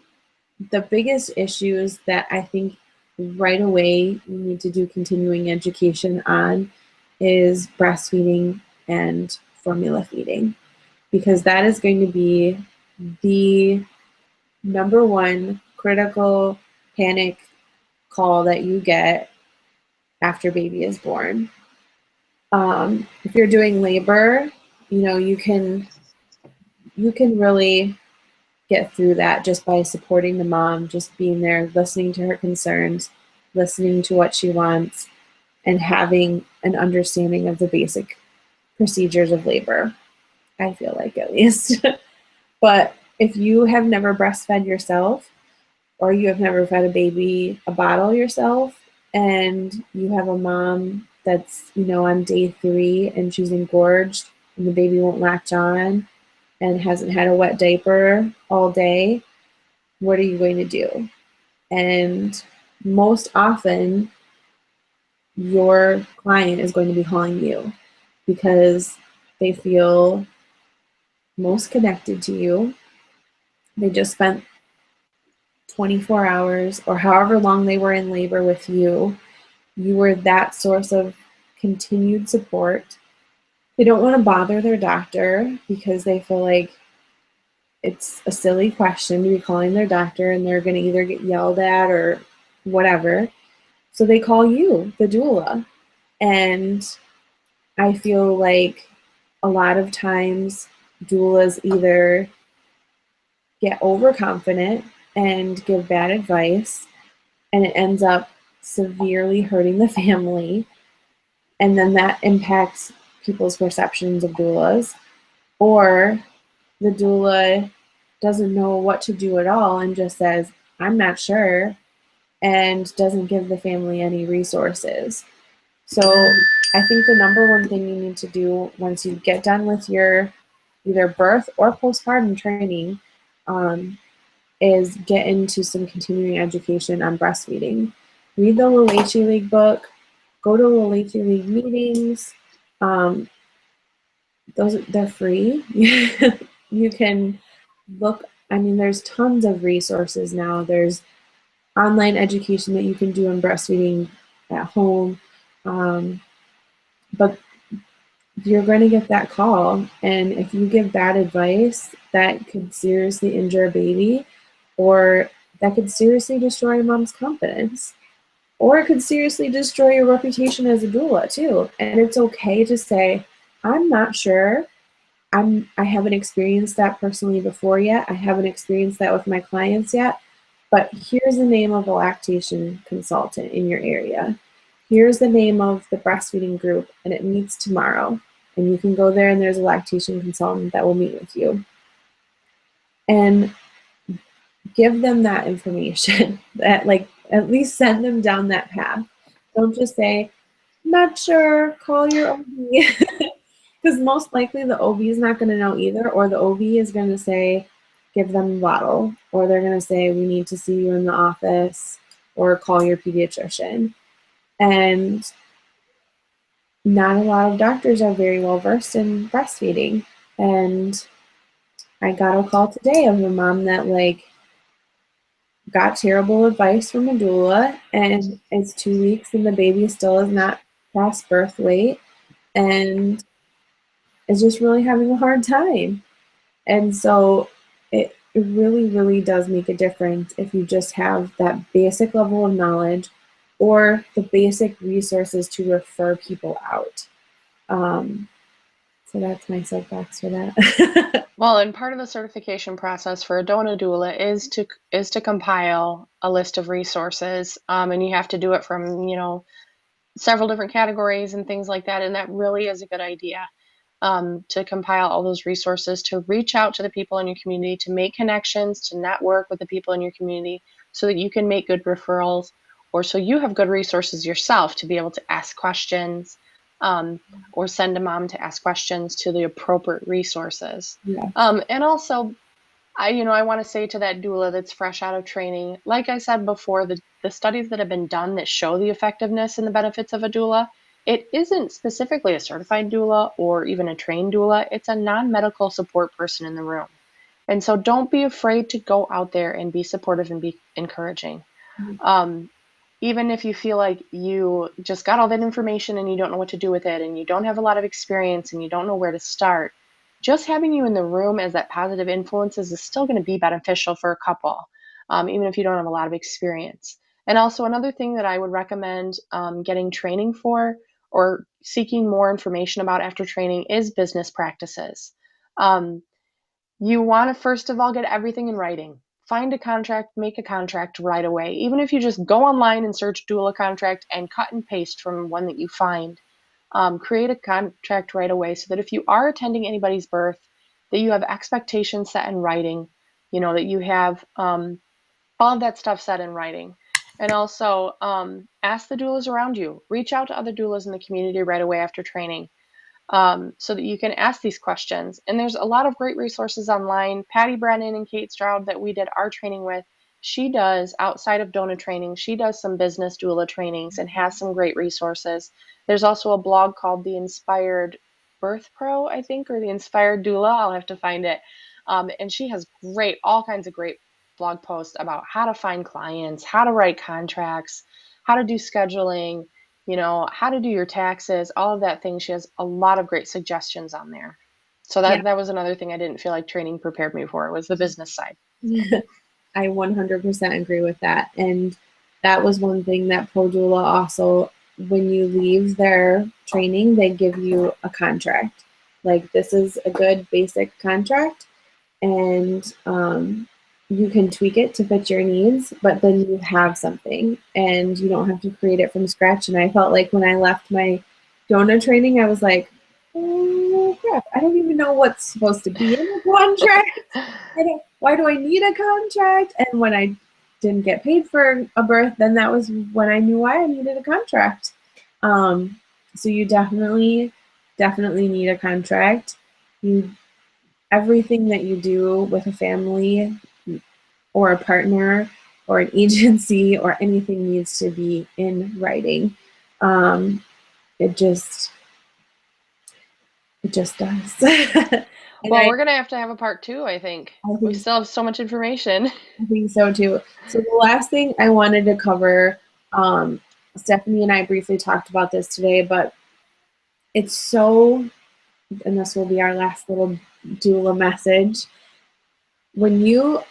the biggest issues that I think right away we need to do continuing education on is breastfeeding and formula feeding, because that is going to be the number one critical panic call that you get after baby is born. If you're doing labor, you know, you can really get through that just by supporting the mom, just being there, listening to her concerns, listening to what she wants, and having an understanding of the basic procedures of labor, I feel like, at least. But if you have never breastfed yourself, or you have never fed a baby a bottle yourself, and you have a mom that's, you know, on day 3 and she's engorged and the baby won't latch on and hasn't had a wet diaper all day, what are you going to do? And most often, your client is going to be calling you because they feel most connected to you. They just spent 24 hours or however long they were in labor with you. You were that source of continued support. They don't want to bother their doctor because they feel like it's a silly question to be calling their doctor and they're going to either get yelled at or whatever. So they call you, the doula. And I feel like a lot of times doulas either get overconfident and give bad advice, and it ends up severely hurting the family. And then that impacts people's perceptions of doulas. Or the doula doesn't know what to do at all and just says, I'm not sure, and doesn't give the family any resources. So I think the number one thing you need to do once you get done with your either birth or postpartum training is get into some continuing education on breastfeeding. Read the Leleche League book, go to Leleche League meetings. They're free. You can look, I mean, there's tons of resources now. There's online education that you can do in breastfeeding at home. But you're going to get that call. And if you give bad advice, that could seriously injure a baby, or that could seriously destroy a mom's confidence, or it could seriously destroy your reputation as a doula too. And it's okay to say, I'm not sure. I haven't experienced that personally before yet. I haven't experienced that with my clients yet. But here's the name of a lactation consultant in your area. Here's the name of the breastfeeding group, and it meets tomorrow. And you can go there, and there's a lactation consultant that will meet with you. And give them that information, that, like, at least send them down that path. Don't just say, not sure, call your OB. Because most likely the OB is not going to know either, or the OB is going to say, give them a bottle, or they're going to say, we need to see you in the office, or call your pediatrician. And not a lot of doctors are very well versed in breastfeeding. And I got a call today of a mom that, like, got terrible advice from a doula, and it's 2 weeks and the baby still is not past birth weight and is just really having a hard time. And so it really, really does make a difference if you just have that basic level of knowledge or the basic resources to refer people out. So that's my soapbox for that. Well, and part of the certification process for a donor doula is to compile a list of resources, and you have to do it from several different categories and things like that. And that really is a good idea, to compile all those resources, to reach out to the people in your community, to make connections, to network with the people in your community, so that you can make good referrals, or so you have good resources yourself to be able to ask questions. Or send a mom to ask questions to the appropriate resources. Yeah. And also, I want to say to that doula that's fresh out of training, like I said before, the studies that have been done that show the effectiveness and the benefits of a doula, it isn't specifically a certified doula or even a trained doula. It's a non-medical support person in the room. And so don't be afraid to go out there and be supportive and be encouraging. Even if you feel like you just got all that information and you don't know what to do with it, and you don't have a lot of experience and you don't know where to start, just having you in the room as that positive influences is still going to be beneficial for a couple, even if you don't have a lot of experience. And also, another thing that I would recommend getting training for, or seeking more information about after training, is business practices. You want to first of all get everything in writing. Find a contract, make a contract right away. Even if you just go online and search doula contract and cut and paste from one that you find, create a contract right away, so that if you are attending anybody's birth, that you have expectations set in writing, that you have all of that stuff set in writing. And also, ask the doulas around you. Reach out to other doulas in the community right away after training, so that you can ask these questions. And there's a lot of great resources online. Patty Brennan and Kate Stroud, that we did our training with, she does, outside of donor training, she does some business doula trainings and has some great resources. There's also a blog called The Inspired Birth Pro, I think, or The Inspired Doula. I'll have to find it. And she has all kinds of great blog posts about how to find clients, how to write contracts, how to do scheduling, how to do your taxes, all of that thing. She has a lot of great suggestions on there. So Yeah. that was another thing I didn't feel like training prepared me for, was the business side. I 100% agree with that. And that was one thing that Pro Doula also, when you leave their training, they give you a contract. Like, this is a good basic contract, and you can tweak it to fit your needs, but then you have something and you don't have to create it from scratch. And I felt like when I left my donor training, I was like, oh crap, I don't even know what's supposed to be in a contract. Why do I need a contract? And when I didn't get paid for a birth, then that was when I knew why I needed a contract. So you definitely need a contract. Everything that you do with a family or a partner or an agency or anything needs to be in writing. It just does. And Well, we're gonna have to have a part two, I think. I We think still have so much information. I think so too. So the last thing I wanted to cover, Stephanie and I briefly talked about this today, but it's so, and this will be our last little doula message. When you,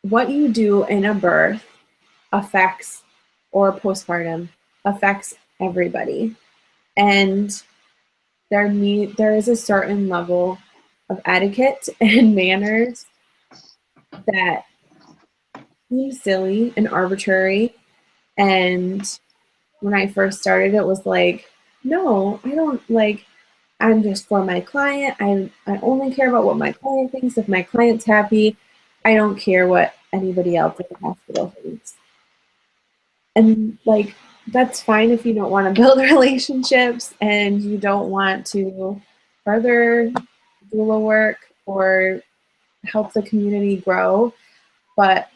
what you do in a birth affects, or postpartum affects everybody. And there is a certain level of etiquette and manners that seem silly and arbitrary. And when I first started, it was like, no, I don't like, I'm just for my client. I only care about what my client thinks. If my client's happy, I don't care what anybody else at the hospital thinks. And like, that's fine if you don't want to build relationships and you don't want to further doula work or help the community grow. But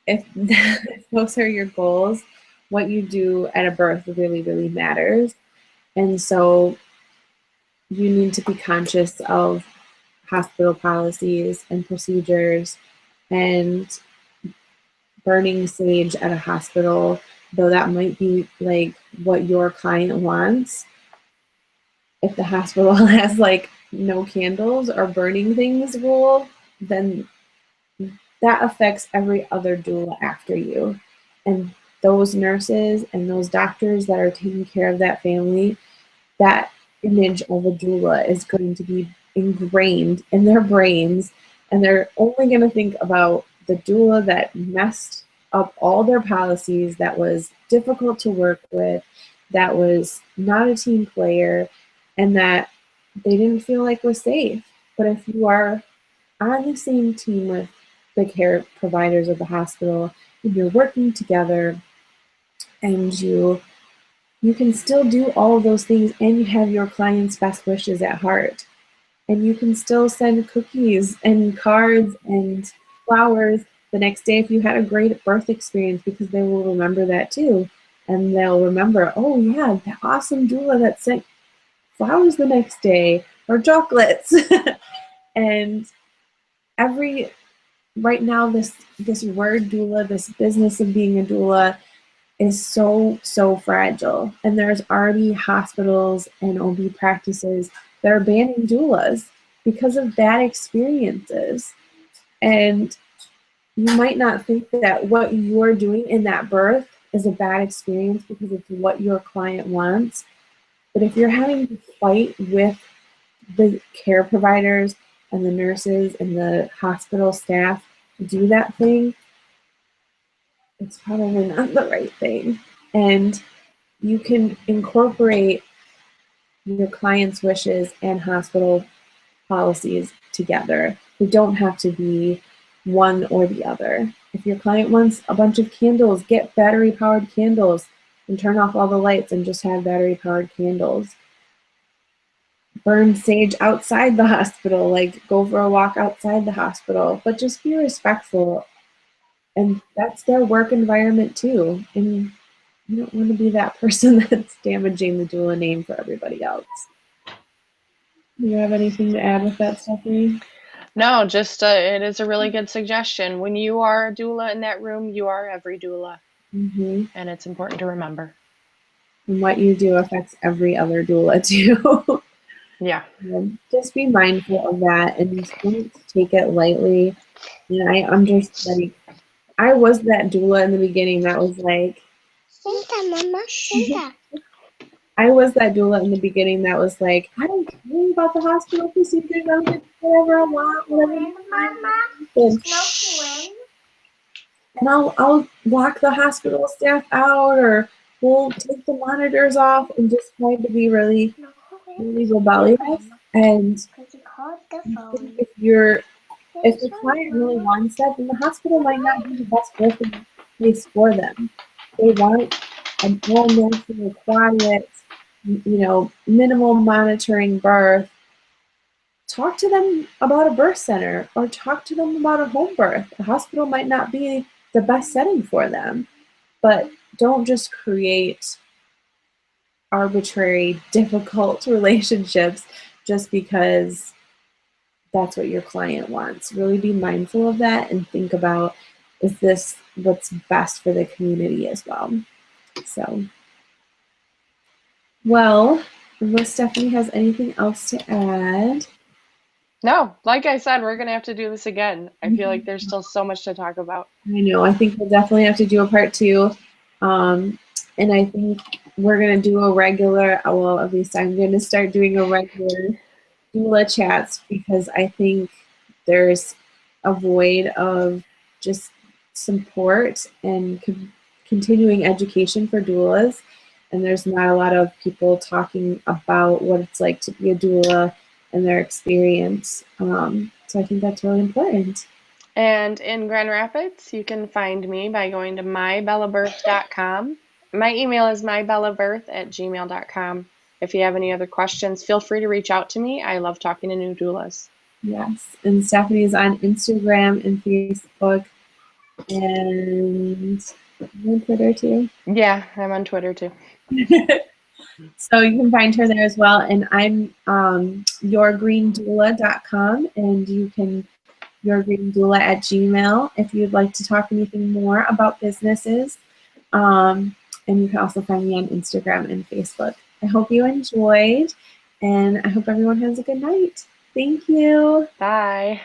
if, if those are your goals, what you do at a birth really, really matters. And so you need to be conscious of hospital policies and procedures, and burning sage at a hospital, though that might be like what your client wants. If the hospital has like no candles or burning things rule, then that affects every other doula after you. And those nurses and those doctors that are taking care of that family, that image of a doula is going to be ingrained in their brains, and they're only going to think about the doula that messed up all their policies, that was difficult to work with, that was not a team player, and that they didn't feel like was safe. But if you are on the same team with the care providers of the hospital, and you're working together, and you can still do all of those things, and you have your client's best wishes at heart. And you can still send cookies and cards and flowers the next day if you had a great birth experience, because they will remember that too. And they'll remember, oh yeah, the awesome doula that sent flowers the next day or chocolates. And every right now, this word doula, this business of being a doula, is so fragile. And there's already hospitals and OB practices that are banning doulas because of bad experiences. And you might not think that what you're doing in that birth is a bad experience because it's what your client wants. But if you're having to fight with the care providers and the nurses and the hospital staff to do that thing, it's probably not the right thing. And you can incorporate your client's wishes and hospital policies together. They don't have to be one or the other. If your client wants a bunch of candles, get battery powered candles and turn off all the lights and just have battery powered candles. Burn sage outside the hospital, like go for a walk outside the hospital, but just be respectful. And that's their work environment too. And you don't want to be that person that's damaging the doula name for everybody else. Do you have anything to add with that, Stephanie? No, just it is a really good suggestion. When you are a doula in that room, you are every doula. Mm-hmm. And it's important to remember. And what you do affects every other doula too. Yeah. Just be mindful of that and don't take it lightly. And I'm just like, I was that doula in the beginning that was like, Santa, Mama, Santa. I was that doula in the beginning that was like, I don't care about the hospital procedures. I'm going to do whatever I want, whatever Mama. and I'll lock the hospital staff out, or we'll take the monitors off, and just try to be really, really rebellious. And if the client really wants that, then the hospital might not be the best place for them. They want a more natural, quiet, minimal monitoring birth. Talk to them about a birth center, or talk to them about a home birth. The hospital might not be the best setting for them, but don't just create arbitrary, difficult relationships just because that's what your client wants. Really be mindful of that and think about, is this what's best for the community as well? So, well, unless Stephanie has anything else to add. No, like I said, we're going to have to do this again. I feel like there's still so much to talk about. I know. I think we'll definitely have to do a part 2. And I think we're going to do a regular, well, at least I'm going to start doing a regular Doula Chats, because I think there's a void of just support and continuing education for doulas. And there's not a lot of people talking about what it's like to be a doula and their experience. So I think that's really important. And in Grand Rapids, you can find me by going to mybellabirth.com. My email is mybellabirth@gmail.com. If you have any other questions, feel free to reach out to me. I love talking to new doulas. Yes, and Stephanie is on Instagram and Facebook, and on Twitter too. Yeah, I'm on Twitter too. So you can find her there as well. And I'm yourgreenedoula.com, and you can yourgreenedoula@gmail if you'd like to talk anything more about businesses. And you can also find me on Instagram and Facebook. I hope you enjoyed, and I hope everyone has a good night. Thank you. Bye.